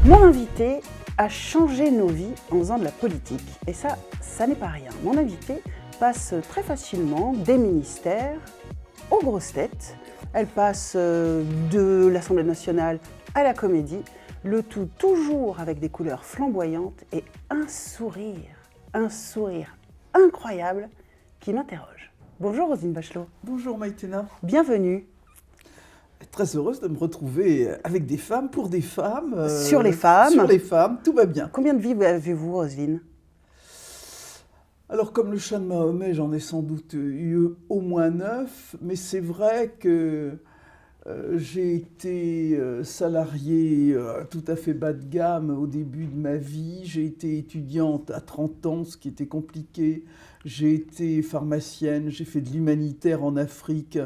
Mon invité a changé nos vies en faisant de la politique. Et ça n'est pas rien. Mon invité passe très facilement des ministères aux grosses têtes. Elle passe de l'Assemblée nationale à la Comédie, le tout toujours avec des couleurs flamboyantes et un sourire incroyable qui m'interroge. Bonjour Roselyne Bachelot. Bonjour Maïtena. Bienvenue. Très heureuse de me retrouver avec des femmes, pour des femmes. Sur les femmes. Sur les femmes, tout va bien. Combien de vies avez-vous, Roselyne ? Alors, comme le chat de Mahomet, j'en ai sans doute eu au moins 9, mais c'est vrai que j'ai été salariée tout à fait bas de gamme au début de ma vie. J'ai été étudiante à 30 ans, ce qui était compliqué. J'ai été pharmacienne, j'ai fait de l'humanitaire en Afrique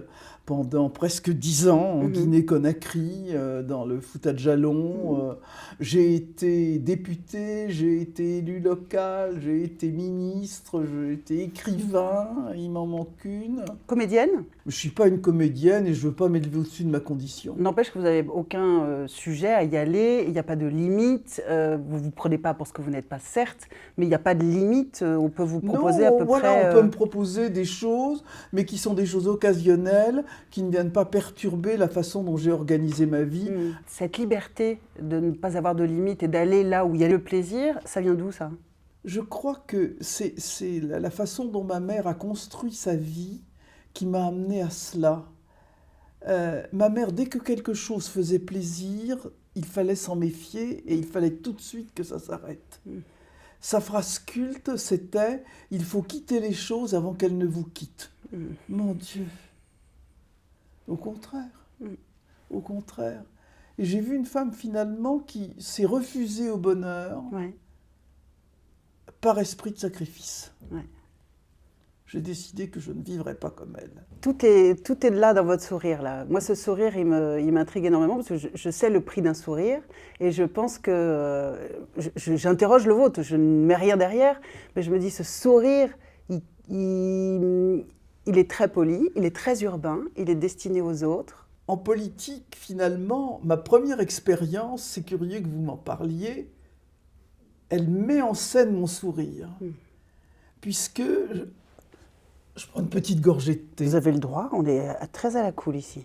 pendant presque 10 ans, en Guinée-Conakry, dans le Fouta de Jalon. J'ai été députée, j'ai été élue locale, j'ai été ministre, j'ai été écrivain, il m'en manque une. Comédienne ? Je ne suis pas une comédienne et je ne veux pas m'élever au-dessus de ma condition. N'empêche que vous n'avez aucun sujet à y aller, il n'y a pas de limite, vous ne vous prenez pas pour ce que vous n'êtes pas, certes, mais il n'y a pas de limite, on peut vous proposer à peu près... On peut me proposer des choses, mais qui sont des choses occasionnelles, qui ne viennent pas perturber la façon dont j'ai organisé ma vie. Cette liberté de ne pas avoir de limite et d'aller là où il y a le plaisir, ça vient d'où ça ? Je crois que c'est la façon dont ma mère a construit sa vie qui m'a amené à cela. Ma mère, dès que quelque chose faisait plaisir, il fallait s'en méfier et il fallait tout de suite que ça s'arrête. Sa phrase culte, c'était « Il faut quitter les choses avant qu'elles ne vous quittent ». Mon Dieu. Au contraire. Au contraire. Et j'ai vu une femme finalement qui s'est refusée au bonheur par esprit de sacrifice. J'ai décidé que je ne vivrais pas comme elle. Tout est là dans votre sourire, là. Moi, ce sourire, il m'intrigue énormément parce que je sais le prix d'un sourire et je pense que... j'interroge le vôtre, je ne mets rien derrière, mais je me dis, ce sourire, il est très poli, il est très urbain, il est destiné aux autres. En politique, finalement, ma première expérience, c'est curieux que vous m'en parliez, elle met en scène mon sourire. Puisque... Je prends une petite gorgée de thé. Vous avez le droit, on est très à la cool ici.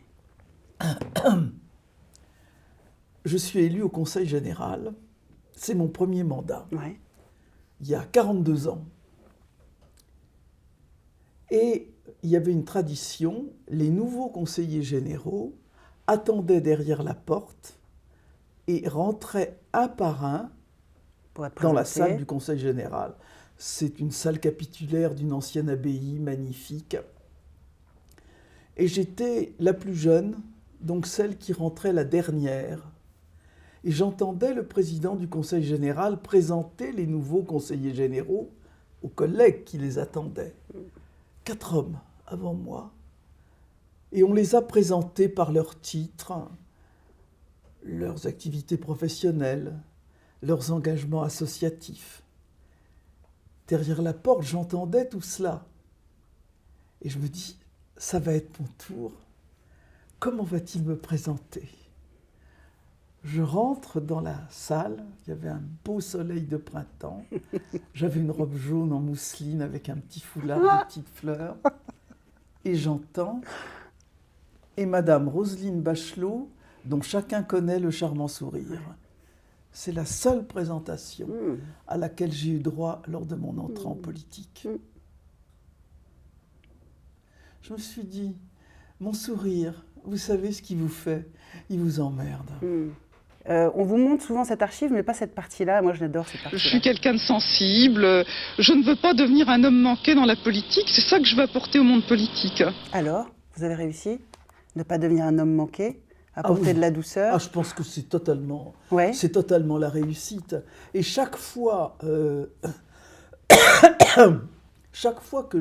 Je suis élu au Conseil général. C'est mon premier mandat. Il y a 42 ans. Et il y avait une tradition, les nouveaux conseillers généraux attendaient derrière la porte et rentraient un par un dans la salle du Conseil général. C'est une salle capitulaire d'une ancienne abbaye magnifique. Et j'étais la plus jeune, donc celle qui rentrait la dernière. Et j'entendais le président du Conseil général présenter les nouveaux conseillers généraux aux collègues qui les attendaient. 4 hommes avant moi. Et on les a présentés par leurs titres, leurs activités professionnelles, leurs engagements associatifs. Derrière la porte, j'entendais tout cela. Et je me dis, ça va être mon tour. Comment va-t-il me présenter ? Je rentre dans la salle, il y avait un beau soleil de printemps. J'avais une robe jaune en mousseline avec un petit foulard de petites fleurs. Et j'entends, et Madame Roselyne Bachelot, dont chacun connaît le charmant sourire. C'est la seule présentation à laquelle j'ai eu droit lors de mon entrée en politique. Je me suis dit, mon sourire, vous savez ce qu'il vous fait ? Il vous emmerde. On vous montre souvent cette archive, mais pas cette partie-là. Moi, j'adore cette partie-là. Je suis quelqu'un de sensible. Je ne veux pas devenir un homme manqué dans la politique. C'est ça que je veux apporter au monde politique. Alors, vous avez réussi ? Ne pas devenir un homme manqué ? Apporter de la douceur. Je pense que c'est totalement la réussite. Et chaque fois que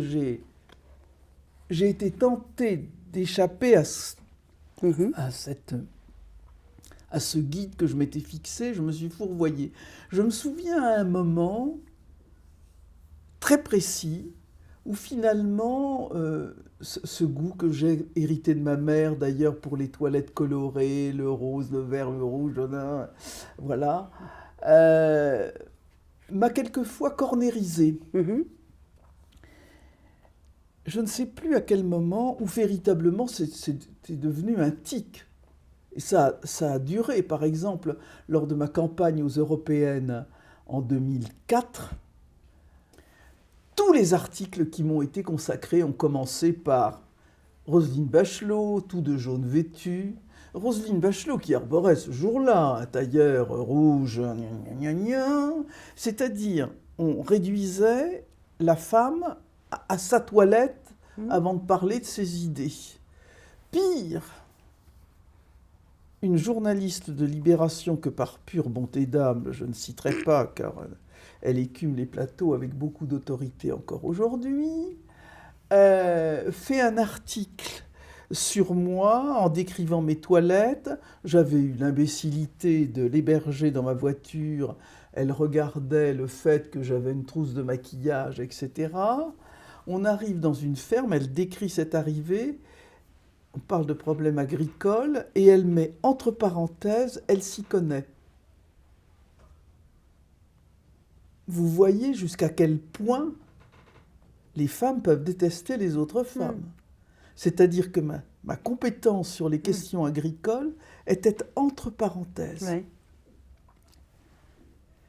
j'ai été tenté d'échapper à ce guide que je m'étais fixé, je me suis fourvoyé. Je me souviens à un moment très précis où finalement, ce goût que j'ai hérité de ma mère, d'ailleurs, pour les toilettes colorées, le rose, le vert, le rouge, voilà, m'a quelquefois cornérisé. Je ne sais plus à quel moment où véritablement c'est devenu un tic. Et ça a duré. Par exemple, lors de ma campagne aux Européennes en 2004, tous les articles qui m'ont été consacrés ont commencé par Roselyne Bachelot, tout de jaune vêtu. Roselyne Bachelot qui arborait ce jour-là un tailleur rouge, c'est-à-dire on réduisait la femme à sa toilette avant de parler de ses idées. Pire, une journaliste de Libération que par pure bonté d'âme, je ne citerai pas car elle écume les plateaux avec beaucoup d'autorité encore aujourd'hui, fait un article sur moi en décrivant mes toilettes. J'avais eu l'imbécilité de l'héberger dans ma voiture. Elle regardait le fait que j'avais une trousse de maquillage, etc. On arrive dans une ferme, elle décrit cette arrivée, on parle de problèmes agricoles, et elle met entre parenthèses, elle s'y connaît. Vous voyez jusqu'à quel point les femmes peuvent détester les autres femmes. C'est-à-dire que ma compétence sur les questions agricoles était entre parenthèses. Oui.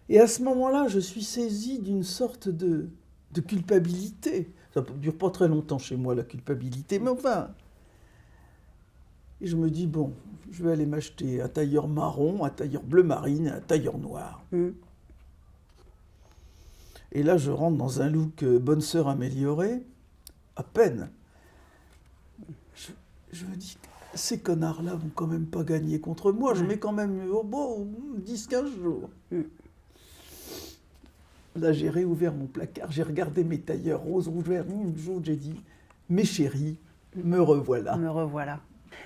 Et à ce moment-là, je suis saisie d'une sorte de culpabilité. Ça ne dure pas très longtemps chez moi, la culpabilité, mais enfin... Et je me dis, bon, je vais aller m'acheter un tailleur marron, un tailleur bleu marine et un tailleur noir. Et là, je rentre dans un look bonne sœur améliorée, à peine. Je me dis, ces connards-là vont quand même pas gagner contre moi. Je mets quand même 10-15 jours. Là, j'ai réouvert mon placard, j'ai regardé mes tailleurs rose, rouge, vert, jaune, j'ai dit, mes chéris, me revoilà. Me revoilà.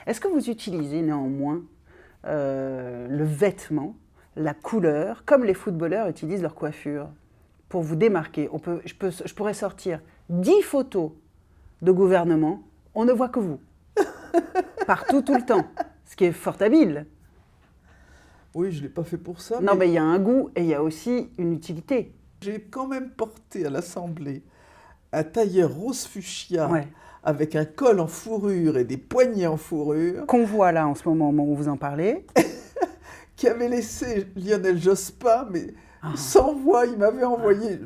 Est-ce que vous utilisez néanmoins le vêtement, la couleur, comme les footballeurs utilisent leur coiffure, pour vous démarquer? Je pourrais sortir 10 photos de gouvernement, on ne voit que vous. Partout, tout le temps. Ce qui est fort habile. Oui, je ne l'ai pas fait pour ça. Non, mais il y a un goût et il y a aussi une utilité. J'ai quand même porté à l'Assemblée un tailleur rose fuchsia avec un col en fourrure et des poignets en fourrure. Qu'on voit là en ce moment où vous en parlez. Qui avait laissé Lionel Jospin, mais sans voix, il m'avait envoyé...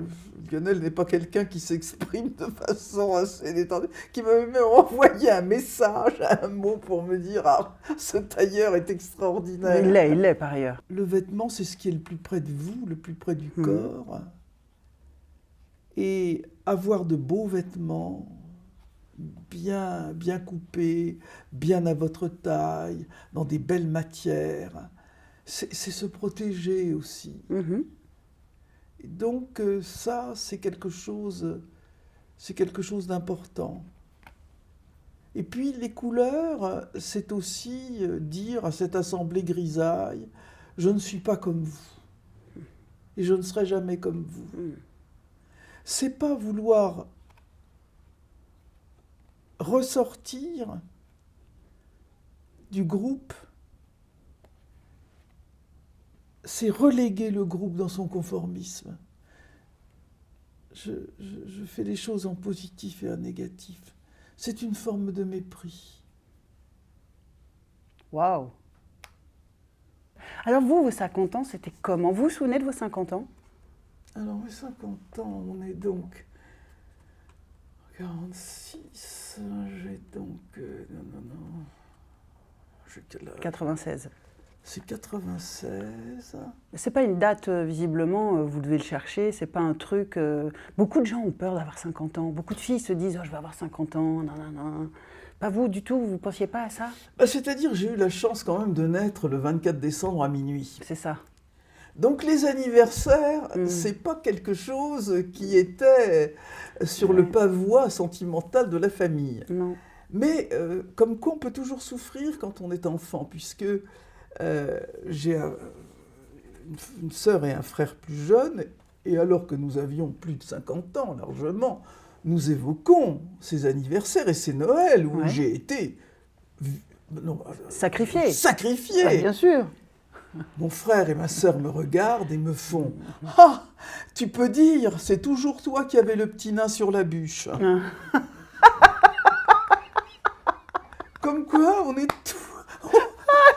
Lionel n'est pas quelqu'un qui s'exprime de façon assez détendue, qui m'avait même envoyé un message, un mot pour me dire « Ah, ce tailleur est extraordinaire ». Il l'est par ailleurs. Le vêtement, c'est ce qui est le plus près de vous, le plus près du corps. Et avoir de beaux vêtements, bien coupés, bien à votre taille, dans des belles matières, c'est se protéger aussi. Donc ça, c'est quelque chose d'important. Et puis les couleurs, c'est aussi dire à cette assemblée grisaille, je ne suis pas comme vous, et je ne serai jamais comme vous. C'est pas vouloir ressortir du groupe, c'est reléguer le groupe dans son conformisme. Je fais les choses en positif et en négatif. C'est une forme de mépris. Waouh! Alors vous, vos 50 ans, c'était comment? Vous vous souvenez de vos 50 ans? Alors, mes 50 ans, on est donc 46, j'ai donc... j'ai quel âge? 96. C'est 96. C'est pas une date, visiblement, vous devez le chercher, c'est pas un truc... Beaucoup de gens ont peur d'avoir 50 ans, beaucoup de filles se disent « je vais avoir 50 ans, non. » Pas vous du tout, vous pensiez pas à ça? C'est-à-dire, j'ai eu la chance quand même de naître le 24 décembre à minuit. C'est ça. Donc les anniversaires, c'est pas quelque chose qui était sur le pavois sentimental de la famille. Non. Mais comme quoi on peut toujours souffrir quand on est enfant, puisque j'ai une sœur et un frère plus jeunes, et alors que nous avions plus de 50 ans largement, nous évoquons ces anniversaires et ces Noëls où Ouais. j'ai été Sacrifié. sacrifié. Ah, bien sûr. Mon frère et ma sœur me regardent et me font « Ah, tu peux dire, c'est toujours toi qui avais le petit nain sur la bûche. » Comme quoi, on est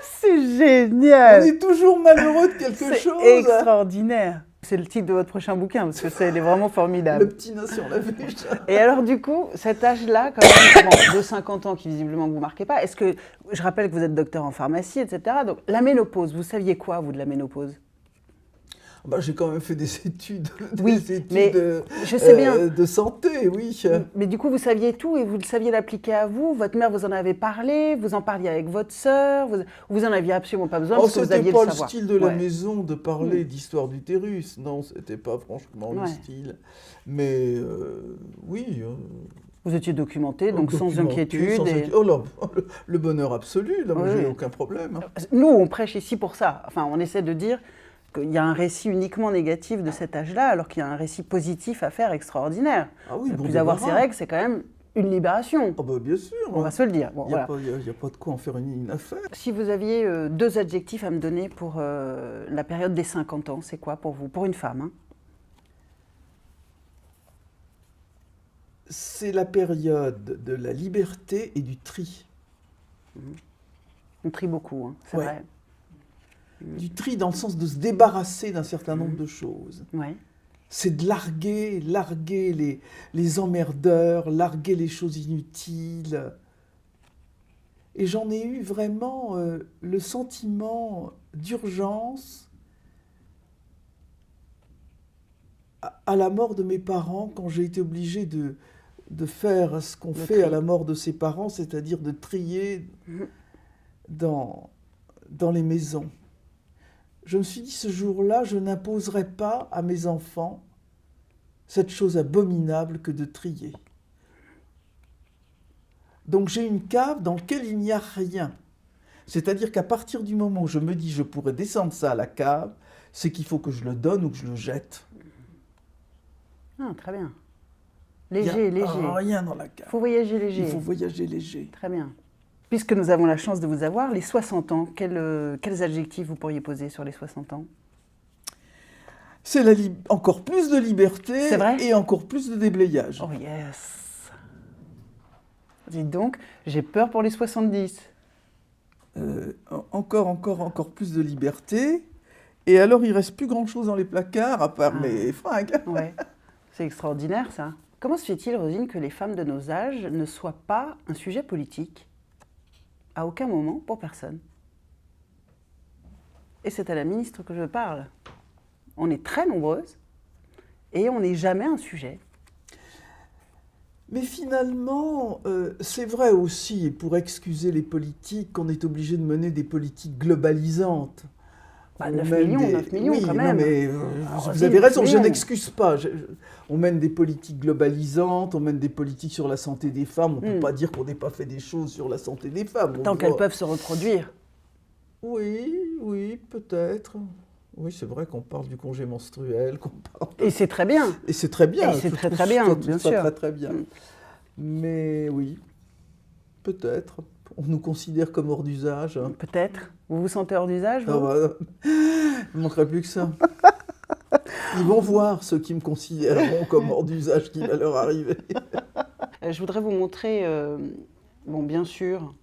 C'est génial. on est toujours malheureux de quelque C'est chose. extraordinaire. C'est le titre de votre prochain bouquin, parce que elle est vraiment Le formidable. petit nain sur la bûche. Et alors, du coup, cet âge-là, quand même, bon, de 50 ans, qui visiblement ne vous marquez pas, est-ce que, je rappelle que vous êtes docteur en pharmacie, etc. Donc, la ménopause, vous saviez quoi, vous, de la ménopause? Bah, j'ai quand même fait des études, Oui, mais de, je sais bien. de santé, oui. Mais du coup, vous saviez tout et vous le saviez l'appliquer à vous. Votre mère vous en avait parlé, vous en parliez avec votre sœur, vous en aviez absolument pas besoin Oh, parce que vous c'était aviez pas le le savoir. style de la Ouais. maison de parler d'histoire d'utérus. Non, c'était pas franchement le Ouais. style. Mais oui. Vous étiez documenté, donc sans documenté, inquiétude. sans et- inquiétude. Oh là, le bonheur absolu, là, moi, Oui, j'ai oui. aucun problème. Nous, on prêche ici pour ça. Enfin, on essaie de dire qu'il y a un récit uniquement négatif de cet âge-là, alors qu'il y a un récit positif à faire extraordinaire. Ah oui, Ne bon plus avoir ses débarras. règles, c'est quand même une libération. Ah bah, bien sûr. On va se le dire. Bon, Il n'y voilà. a pas de quoi en faire une affaire. Si vous aviez 2 adjectifs à me donner pour la période des 50 ans, c'est quoi pour vous, pour une femme, hein? C'est la période de la liberté et du tri. On trie beaucoup, hein, c'est Ouais. vrai. Du tri dans le sens de se débarrasser d'un certain nombre de choses. Ouais. C'est de larguer les emmerdeurs, larguer les choses inutiles. Et j'en ai eu vraiment le sentiment d'urgence à la mort de mes parents, quand j'ai été obligée de faire ce qu'on fait à la mort de ses parents, c'est-à-dire de trier dans les maisons. Je me suis dit, ce jour-là, je n'imposerai pas à mes enfants cette chose abominable que de trier. Donc j'ai une cave dans laquelle il n'y a rien. C'est-à-dire qu'à partir du moment où je me dis je pourrais descendre ça à la cave, c'est qu'il faut que je le donne ou que je le jette. Ah, très bien. Il n'y a Léger. rien dans la cave. Il faut voyager léger. Il faut voyager léger. Très bien. Puisque nous avons la chance de vous avoir, les 60 ans, quels adjectifs vous pourriez poser sur les 60 ans? C'est encore plus de liberté C'est vrai et encore plus de déblayage. Oh yes. Dites donc, j'ai peur pour les 70. Encore plus de liberté. Et alors, il ne reste plus grand-chose dans les placards, à part mes fringues. Ouais, c'est extraordinaire ça. Comment se fait-il, Rosine, que les femmes de nos âges ne soient pas un sujet politique? À aucun moment, pour personne. Et c'est à la ministre que je parle. On est très nombreuses et on n'est jamais un sujet. Mais finalement, c'est vrai aussi, et pour excuser les politiques, qu'on est obligé de mener des politiques globalisantes. Bah, On 9 mène millions, 9 millions oui, quand non, même. mais, Alors, vous avez raison, 9 je millions. n'excuse pas. On mène des politiques globalisantes, on mène des politiques sur la santé des femmes. On ne peut pas dire qu'on n'ait pas fait des choses sur la santé des femmes. Tant qu'elles peuvent se reproduire. Oui, peut-être. Oui, c'est vrai qu'on parle du congé menstruel, qu'on parle... Et c'est très bien. Et c'est très bien. Et c'est je très, trouve très bien, ça bien très, sûr. Très, très bien. Mais oui, peut-être. On nous considère comme hors d'usage. Hein. Peut-être. Vous vous sentez hors d'usage, vous? Ah bah, il ne manquerait plus que ça. Ils vont voir ceux qui me considéreront comme hors d'usage qui va leur arriver. Je voudrais vous montrer, bon, bien sûr,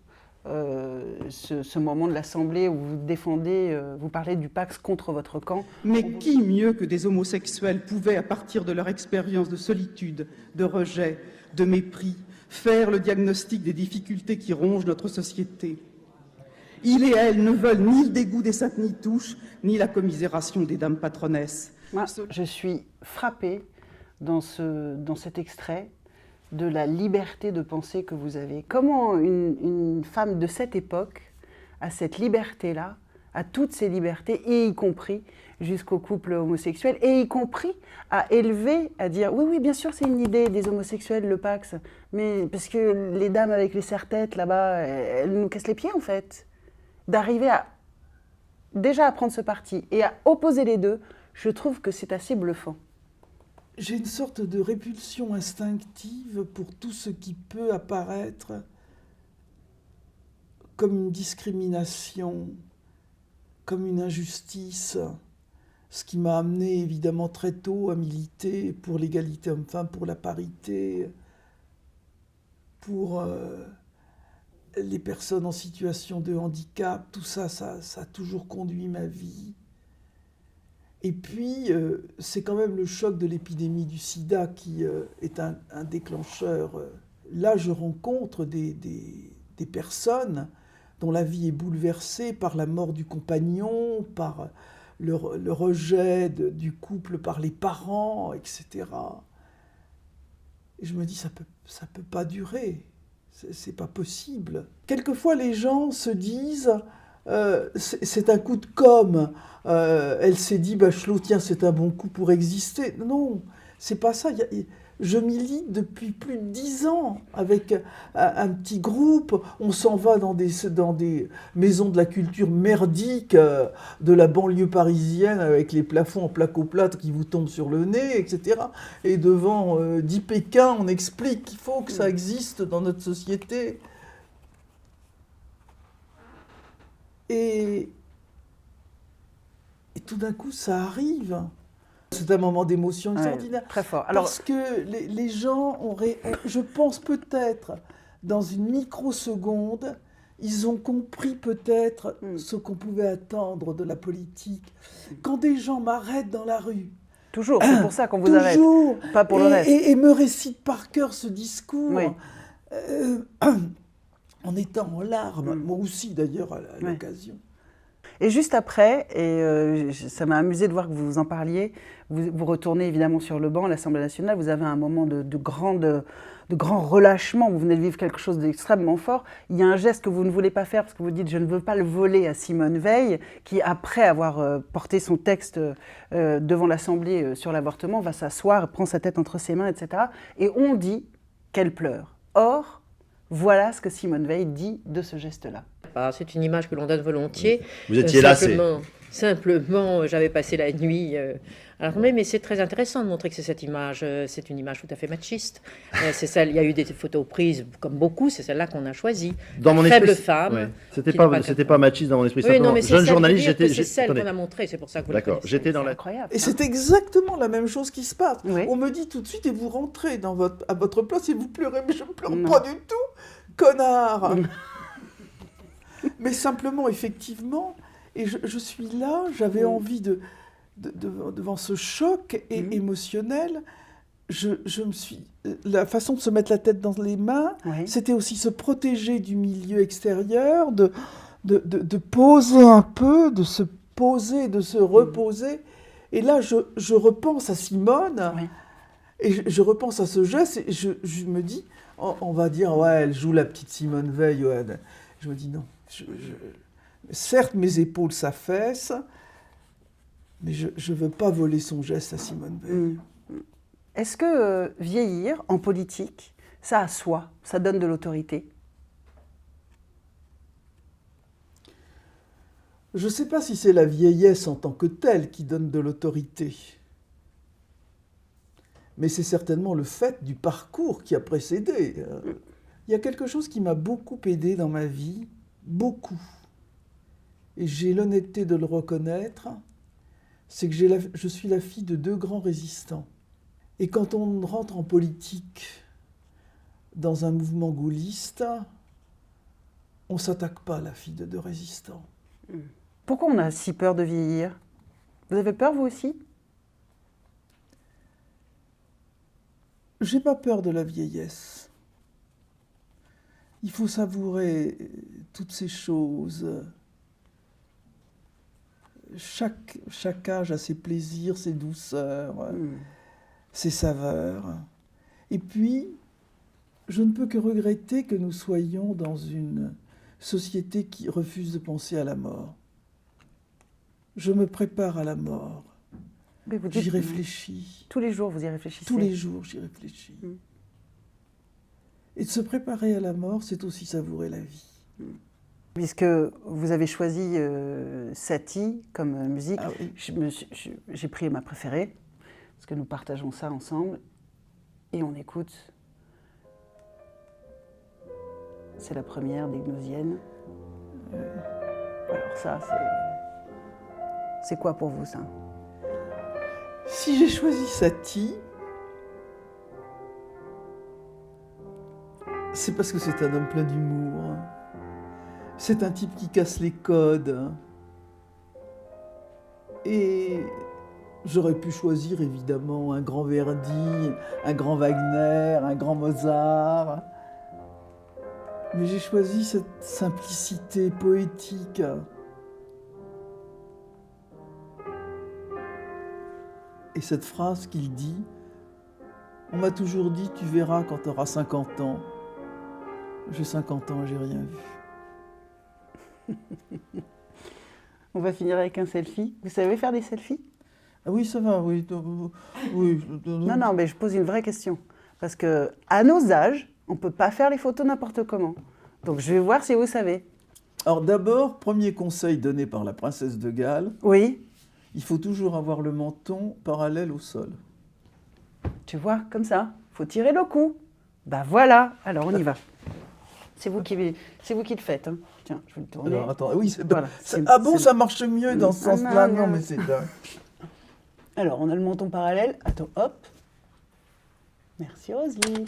ce moment de l'Assemblée où vous défendez, vous parlez du Pax contre votre camp. Mais qui mieux que des homosexuels pouvait, à partir de leur expérience de solitude, de rejet, de mépris, faire le diagnostic des difficultés qui rongent notre société? Il et elle ne veulent ni le dégoût des saintes nitouches, ni la commisération des dames patronesses. Moi, je suis frappée dans cet extrait de la liberté de penser que vous avez. Comment une femme de cette époque a cette liberté-là, a toutes ces libertés, et y compris jusqu'au couple homosexuel, et y compris à élever, à dire oui, bien sûr, c'est une idée des homosexuels, le Pax, mais parce que les dames avec les serre-têtes là-bas, elles nous cassent les pieds en fait. D'arriver à déjà à prendre ce parti et à opposer les deux, je trouve que c'est assez bluffant. j'ai une sorte de répulsion instinctive pour tout ce qui peut apparaître comme une discrimination, comme une injustice, ce qui m'a amené évidemment très tôt à militer pour l'égalité homme-femme, pour la parité, pour les personnes en situation de handicap. Tout ça, ça a toujours conduit ma vie. Et puis, c'est quand même le choc de l'épidémie du sida qui est un déclencheur. Là, je rencontre des personnes dont la vie est bouleversée par la mort du compagnon, par le rejet du couple par les parents, etc. Et je me dis, ça peut pas durer, c'est pas possible. Quelquefois, les gens se disent, c'est un coup de com', elle s'est dit, Bachelot, tiens, c'est un bon coup pour exister. Non, c'est pas ça. Je milite depuis plus de 10 ans avec un petit groupe. On s'en va dans des maisons de la culture merdiques de la banlieue parisienne avec les plafonds en placo-plâtre qui vous tombent sur le nez, etc. Et devant 10 Pékins, on explique qu'il faut que ça existe dans notre société. Et tout d'un coup, ça arrive. C'est un moment d'émotion extraordinaire. Très fort. Alors, parce que les gens je pense peut-être, dans une microseconde, ils ont compris peut-être ce qu'on pouvait attendre de la politique. Quand des gens m'arrêtent dans la rue, toujours, c'est pour ça qu'on vous arrête, pas pour le reste. Et me récitent par cœur ce discours, en étant en larmes, moi aussi d'ailleurs à l'occasion. Et juste après, ça m'a amusé de voir que vous en parliez, vous retournez évidemment sur le banc à l'Assemblée nationale, vous avez un moment de grand relâchement, vous venez de vivre quelque chose d'extrêmement fort. Il y a un geste que vous ne voulez pas faire parce que vous dites « je ne veux pas le voler à Simone Veil », qui après avoir porté son texte devant l'Assemblée sur l'avortement, va s'asseoir, prend sa tête entre ses mains, etc. Et on dit qu'elle pleure. Or, voilà ce que Simone Veil dit de ce geste-là. C'est une image que l'on donne volontiers. Vous étiez lassé. Simplement, j'avais passé la nuit à l'armée, mais c'est très intéressant de montrer que c'est une image tout à fait machiste. C'est celle, il y a eu des photos prises, comme beaucoup, c'est celle-là qu'on a choisie. Dans mon faible esprit, femme. Ouais. C'était pas machiste dans mon esprit. Oui, non, mais jeune journaliste, c'est celle qu'on a montrée, c'est pour ça que vous D'accord, j'étais dans la... Incroyable. Et c'est exactement la même chose qui se passe. Oui. On me dit tout de suite, et vous rentrez à votre place et vous pleurez, mais je ne pleure pas du tout, connard. Mais simplement, effectivement, et je suis là, j'avais envie devant ce choc émotionnel, je me suis... La façon de se mettre la tête dans les mains, c'était aussi se protéger du milieu extérieur, de poser un peu, de se poser, de se reposer. Et là, je repense à Simone, et je repense à ce geste, et je me dis, on va dire, ouais, elle joue la petite Simone Veil. Ouais. Je me dis, non. Certes, mes épaules s'affaissent, mais je ne veux pas voler son geste à Simone Veil. Est-ce que vieillir en politique, ça assoit, ça donne de l'autorité ? Je ne sais pas si c'est la vieillesse en tant que telle qui donne de l'autorité, mais c'est certainement le fait du parcours qui a précédé. Il y a quelque chose qui m'a beaucoup aidé dans ma vie, beaucoup, et j'ai l'honnêteté de le reconnaître, c'est que je suis la fille de 2 grands résistants. Et quand on rentre en politique dans un mouvement gaulliste, on ne s'attaque pas à la fille de 2 résistants. Pourquoi on a si peur de vieillir ? Vous avez peur, vous aussi ? J'ai pas peur de la vieillesse. Il faut savourer toutes ces choses. Chaque âge a ses plaisirs, ses douceurs, ses saveurs. Et puis, je ne peux que regretter que nous soyons dans une société qui refuse de penser à la mort. Je me prépare à la mort. J'y réfléchis. Tous les jours, vous y réfléchissez ? Tous les jours, j'y réfléchis. Et de se préparer à la mort, c'est aussi savourer la vie. Puisque vous avez choisi Satie comme musique, j'ai pris ma préférée. parce que nous partageons ça ensemble, et on écoute. C'est la première des Gnosiennes. Alors ça, c'est quoi pour vous, ça? Si j'ai choisi Satie, c'est parce que c'est un homme plein d'humour. C'est un type qui casse les codes. Et j'aurais pu choisir évidemment un grand Verdi, un grand Wagner, un grand Mozart. Mais j'ai choisi cette simplicité poétique. Et cette phrase qu'il dit, on m'a toujours dit, tu verras quand tu auras 50 ans. J'ai 50 ans, j'ai rien vu. On va finir avec un selfie. Vous savez faire des selfies? Ah oui, ça va, oui. Oui. Non, mais je pose une vraie question. Parce qu'à nos âges, on ne peut pas faire les photos n'importe comment. Donc je vais voir si vous savez. Alors d'abord, premier conseil donné par la princesse de Galles. Oui. Il faut toujours avoir le menton parallèle au sol. Tu vois, comme ça. Il faut tirer le cou. Bah voilà, alors on y va. C'est vous qui le faites. Hein. Tiens, je vais le tourner. Alors attends, oui, voilà, ça marche mieux dans ce sens-là. Non, mais c'est dingue. Alors, on a le menton parallèle. Attends, hop. Merci Roselyne.